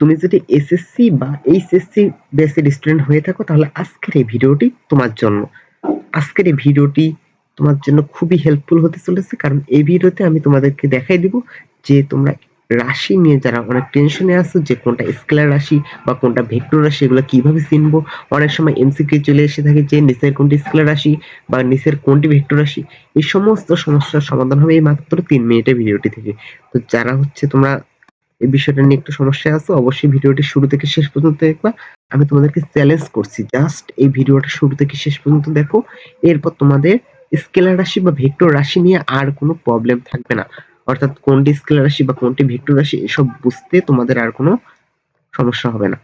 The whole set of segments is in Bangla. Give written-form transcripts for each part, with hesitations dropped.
তুমি যদি এসএসসি বা এইচএসসি বেসের স্টুডেন্ট হয়ে থাকো তাহলে আজকের এই ভিডিওটি তোমার জন্য। আজকের এই ভিডিওটি তোমার জন্য খুবই হেল্পফুল হতে চলেছে, কারণ এই ভিডিওতে আমি তোমাদেরকে দেখাই দিব যে তোমরা রাশি নিয়ে যারা অনেক টেনশনে আছো যে কোনটা স্কেলার রাশি বা কোনটা ভেক্টর রাশি এগুলো কিভাবে চিনবো। অনেক সময় এমসিকিউ চলে এসে থাকে যে নিচের কোনটি স্কেলার রাশি বা নিচের কোনটি ভেক্টর রাশি। এই সমস্ত সমস্যার সমাধান হবে এই মাত্র 3 মিনিটের ভিডিওটি থেকে। তো যারা তোমরা এই বিষয়টা নিয়ে একটু সমস্যায় আছো অবশ্যই ভিডিওটি শুরু থেকে শেষ পর্যন্ত দেখবা। আমি তোমাদেরকে চ্যালেঞ্জ করছি, জাস্ট এই ভিডিওটা শুরু থেকে শেষ পর্যন্ত দেখো, এরপর তোমাদের স্কেলার রাশি বা ভেক্টর রাশি নিয়ে আর কোনো প্রবলেম থাকবে না। অর্থাৎ কোনটি স্কেলার রাশি বা কোনটি ভেক্টর রাশি এসব বুঝতে তোমাদের আর কোনো সমস্যা হবে না।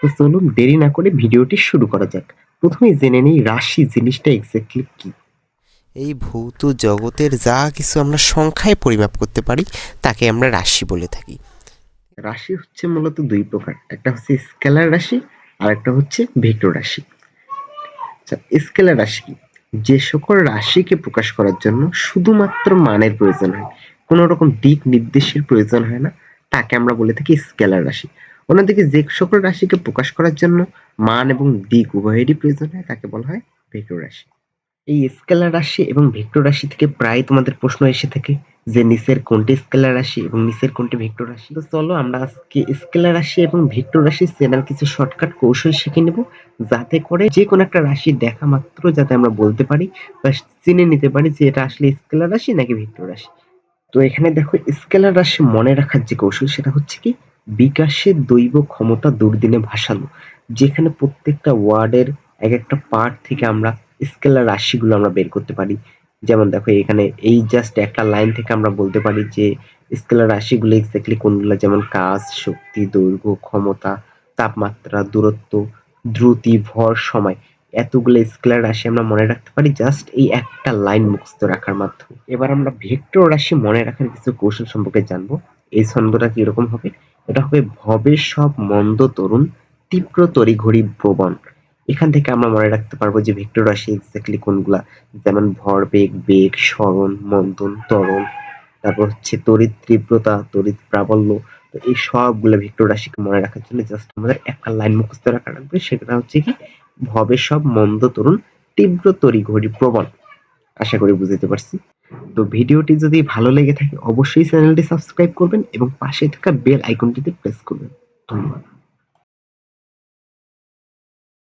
তো চলুন দেরি না করে ভিডিওটি শুরু করা যাক। প্রথমেই জেনে নেই রাশি জিনিসটা এক্স্যাক্টলি কি। এই ভৌত জগতের যা কিছু আমরা সংখ্যায় পরিমাপ করতে পারি তাকে আমরা রাশি বলে থাকি। রাশি হচ্ছে মূলত দুই প্রকার, একটা হচ্ছে স্কেলার রাশি আর একটা হচ্ছে ভেক্টর রাশি। আচ্ছা, স্কেলার রাশি কি? যে সকল রাশিকে প্রকাশ করার জন্য শুধুমাত্র মানের প্রয়োজন হয়, কোনো রকম দিক নির্দেশের প্রয়োজন হয় না, তাকে আমরা বলে থাকি স্কেলার রাশি। অন্যদিকে যে সকল রাশিকে প্রকাশ করার জন্য মান এবং দিক উভয়েরই প্রয়োজন হয় তাকে বলা হয় ভেক্টর রাশি। এই স্কেলার রাশি এবং ভেক্টর রাশি থেকে প্রায় তোমাদের প্রশ্ন এসে থাকে যে নিচের কোনটি স্কেলার রাশি এবং নিচের কোনটি ভেক্টর রাশি। তো চলো আমরা আজকে স্কেলার রাশি এবং ভেক্টর রাশি চেনার কিছু শর্টকাট কৌশল শিখে নেব, যাতে করে যে কোনো একটা রাশি দেখা মাত্র যাতে আমরা বলতে পারি বা চিনে নিতে পারি যে এটা আসলে স্কেলার রাশি নাকি ভেক্টর রাশি। তো এখানে দেখো, স্কেলার রাশি মনে রাখার যে কৌশল সেটা হচ্ছে কি, বিকাশের দৈব ক্ষমতা দুর্দিনে ভাসানো। যেখানে প্রত্যেকটা ওয়ার্ডের এক একটা পার্ট থেকে আমরা স্কেলার রাশিগুলো আমরা বের করতে পারি। যেমন দেখো এখানে এই জাস্ট একটা লাইন থেকে আমরা বলতে পারি যে স্কেলার রাশিগুলো এক্স্যাক্টলি কোনগুলো, যেমন কাজ, শক্তি, দৈর্ঘ্য, ক্ষমতা, তাপমাত্রা, দূরত্ব, দ্রুতি, ভর, সময়। এতগুলো স্কেলার রাশি আমরা মনে রাখতে পারি জাস্ট এই একটা লাইন মুখস্থ রাখার মাধ্যমে। এবার আমরা ভেক্টর রাশি মনে রাখার কিছু কৌশল সম্পর্কে জানবো। এই ছন্দটা কিরকম হবে? এটা হবে ভবে সব মন্দ তরুণ, তীব্র তড়িঘড়ি প্রবণ। এখান থেকে আমরা মনে রাখতে পারবো যে ভেক্টর রাশি এক্স্যাক্টলি কোনগুলা, যেমন ভরবেগ, বেগ, সরণ, মন্দন, ত্বরণ, তারপর হচ্ছে তড়িৎ তীব্রতা, তড়িৎ প্রাবল্য। তো এই সবগুলো ভেক্টর রাশিকে মনে রাখার জন্য জাস্ট আমাদের একটা লাইন মুখস্থ রাখা লাগবে, সেটা হচ্ছে কি, ভবে সব মন্দ তরুণ, তীব্র তড়িঘড়ি প্রবণ। আশা করি বুঝতে পারছি। তো ভিডিওটি যদি ভালো লেগে থাকে অবশ্যই চ্যানেলটি সাবস্ক্রাইব করবেন এবং পাশে থাকা বেল আইকনটিতে প্রেস করবেন। ধন্যবাদ।